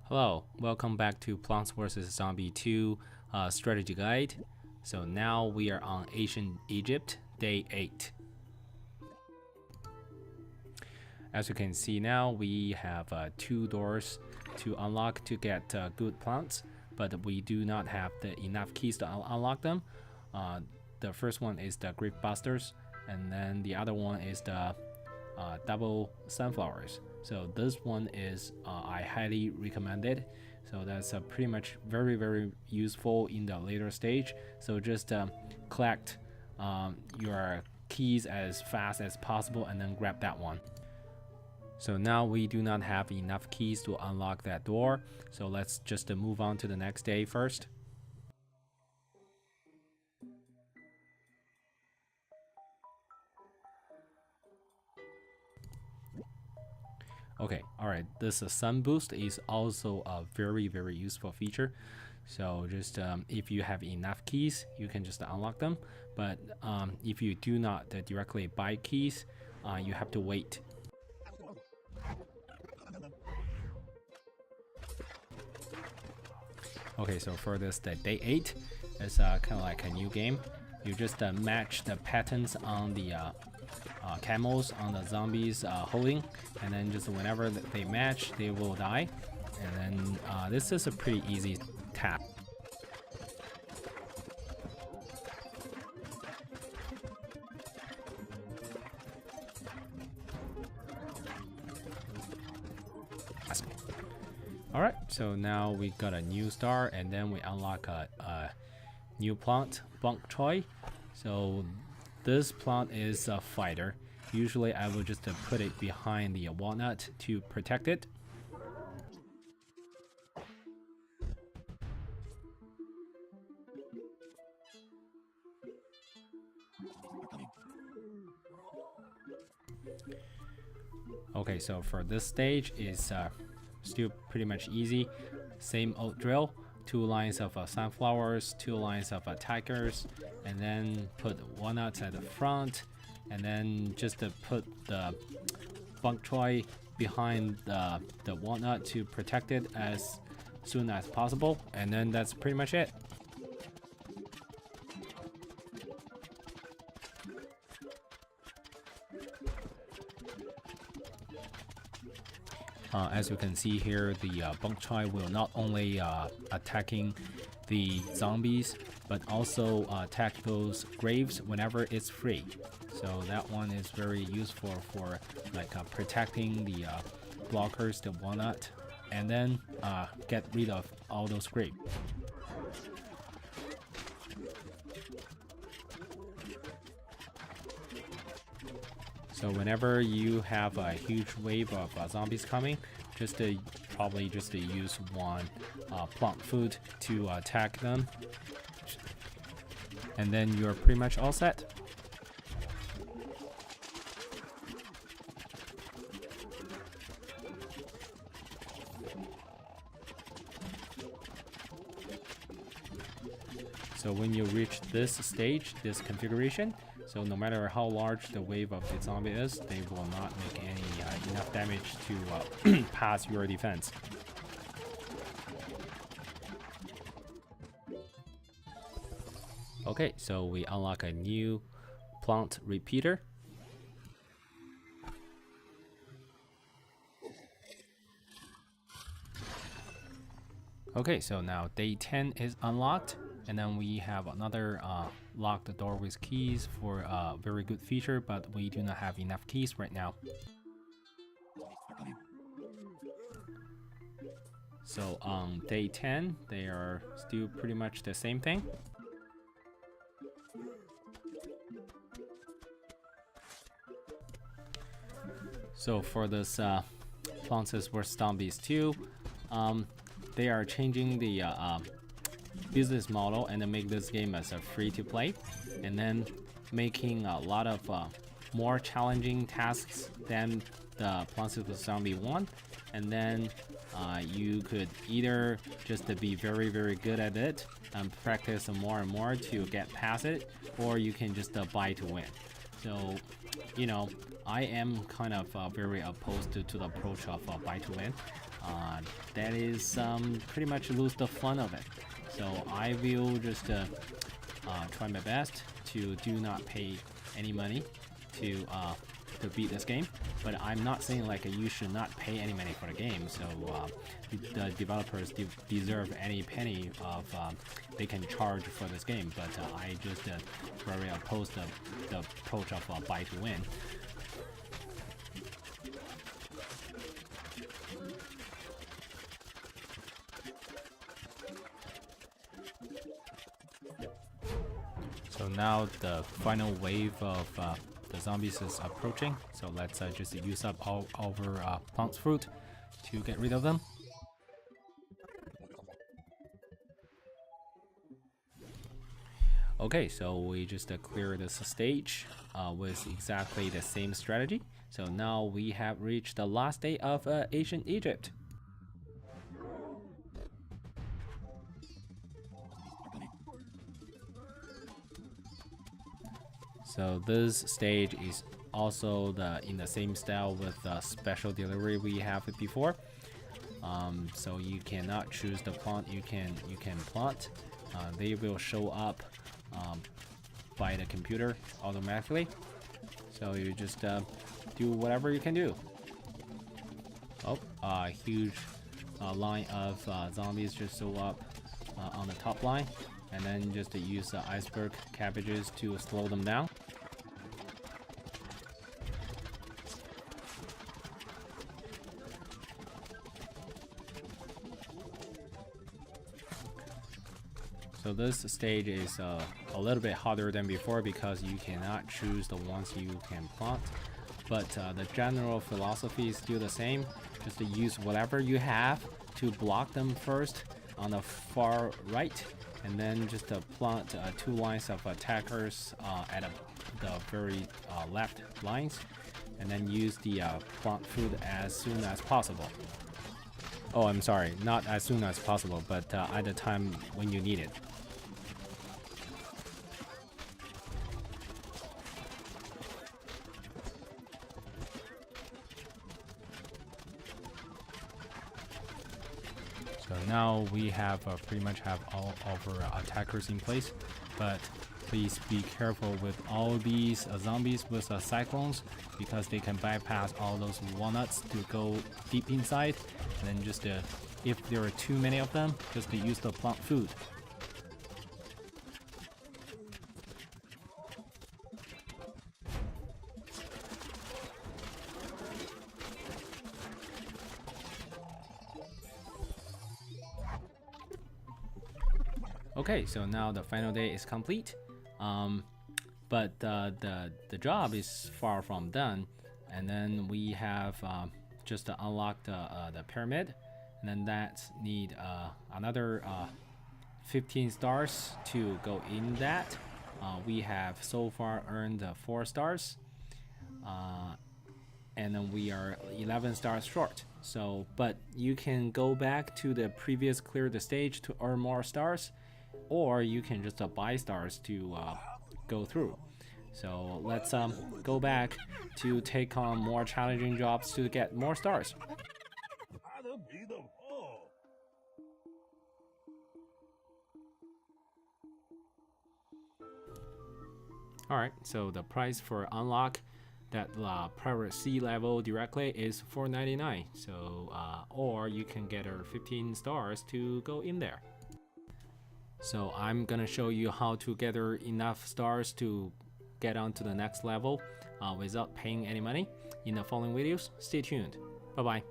Hello, welcome back to Plants vs. Zombie 2 strategy guide. So now we are on ancient Egypt, day 8. As you can see now, we have 2 doors to unlock to get good plants, but we do not have enough keys to unlock them. The first one is the Grape Busters, and then the other one is the double sunflowers. So this one is I highly recommend it. So that's pretty much very useful in the later stage. So just collect your keys as fast as possible and then grab that one. So now we do not have enough keys to unlock that door, so let's just move on to the next day first. Okay, alright, this sun boost is also a very useful feature. So just if you have enough keys, you can just unlock them. But if you do not directly buy keys, you have to wait. Okay, so for this day 8, it's kind of like a new game. You just match the patterns on the camels on the zombies holding, and then just whenever they match, they will die. And then this is a pretty easy task. Alright, so now we got a new star, and then we unlock a new plant, bok choy. So this plant is a fighter. Usually I will just put it behind the walnut to protect it. Okay, so for this stage is still pretty much easy. Same old drill. 2 lines of sunflowers, 2 lines of tigers, and then put walnuts at the front, and then just put the bok choy behind the walnut to protect it as soon as possible, and then that's pretty much it. As you can see here, the bok choy will not only attacking the zombies, but also attack those graves whenever it's free. So that one is very useful for like protecting the blockers, the walnut, and then get rid of all those graves. So whenever you have a huge wave of zombies coming, just probably just use one plant food to attack them, and then you're pretty much all set. So when you reach this stage, this configuration, so no matter how large the wave of the zombie is, they will not make any enough damage to pass your defense. Okay, so we unlock a new plant repeater. Okay, so now day 10 is unlocked, and then we have another lock the door with keys for a very good feature, but we do not have enough keys right now. So on day 10, they are still pretty much the same thing. So for this Plants vs. Zombies 2, they are changing the business model and then make this game as a free to play, and then making a lot of more challenging tasks than the Plants vs. Zombie 1, and then you could either just be very good at it and practice more and more to get past it, or you can just buy to win. So, you know, I am kind of very opposed to the approach of buy to win. that is pretty much lose the fun of it. So I will just try my best to do not pay any money to beat this game, but I'm not saying like you should not pay any money for the game. So the developers deserve any penny of they can charge for this game, but I just very opposed the approach of buy to win. So now the final wave of the zombies is approaching. So let's just use up all our plant fruit to get rid of them. Okay, so we just clear this stage with exactly the same strategy. So now we have reached the last day of ancient Egypt. So this stage is also in the same style with the special delivery we have before. So you cannot choose the plant you can plant. They will show up by the computer automatically. So you just do whatever you can do. Oh, a huge line of zombies just show up on the top line, and then just use the iceberg cabbages to slow them down. So this stage is a little bit harder than before because you cannot choose the ones you can plant, but the general philosophy is still the same. Just to use whatever you have to block them first on the far right, and then just plant 2 lines of attackers at the very left lines, and then use the plant food as soon as possible. Oh, I'm sorry, not as soon as possible, but at the time when you need it. So now we have pretty much have all of our attackers in place, but please be careful with all these zombies with cyclones, because they can bypass all those walnuts to go deep inside, and then just if there are too many of them, just to use the plant food. Okay, so now the final day is complete, but the job is far from done, and then we have just to unlock the pyramid, and then that need another 15 stars to go in that. We have so far earned 4 stars, and then we are 11 stars short. So, but you can go back to the previous clear the stage to earn more stars, or you can just buy stars to go through. So let's go back to take on more challenging jobs to get more stars. Alright, so the price for unlock that private sea level directly is $4.99. So or you can get 15 stars to go in there. So I'm gonna show you how to gather enough stars to get on to the next level without paying any money in the following videos. Stay tuned. Bye bye.